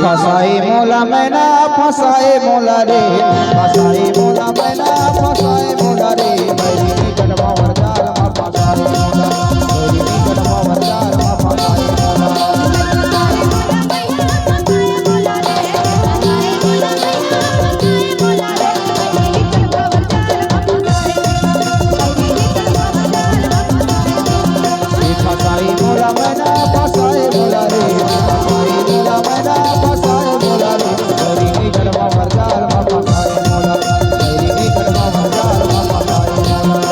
फसाए मोला मैना फसाए मोला रे फसाए मोला मैना फसाए मोला रे मेरी निकट बावर जाल मा फसाए मोला मेरी निकट बावर जाल मा फसाए मोला फसाए मोला मैना फसाए मोला रे फसाए मोला मैना फसाए मोला रे मेरी निकट बावर जाल मा फसाए मोला मेरी निकट बावर जाल मा फसाए मोला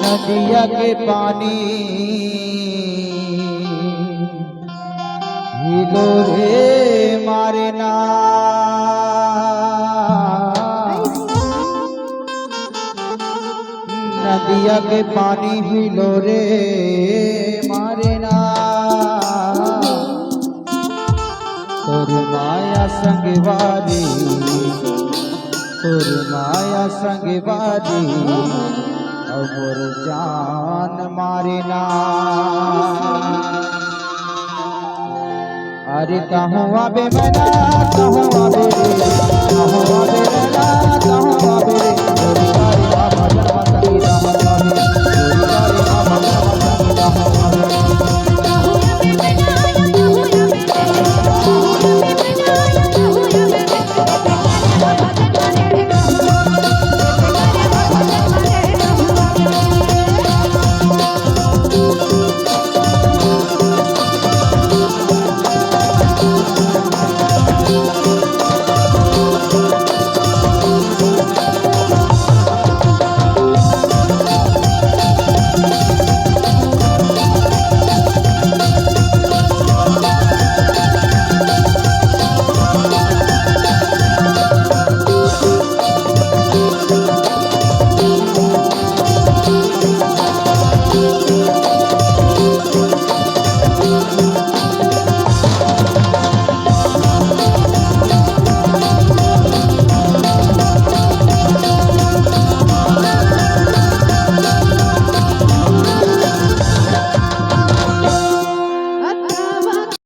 नदिया के पानी हिलो रे मारे ना नदिया के पानी हिलो रे मारे ना तोर माया संगवारी तोर माया संगवारी और जान मारे ना अरे कहूँ आबे मैना कहूँ आबे कहूँ आबे मैना कहूँ आबे गोरी गारी बाबा जन्म सकी रहूँ आबे गोरी गारी बाबा जन्म सकी रहूँ आबे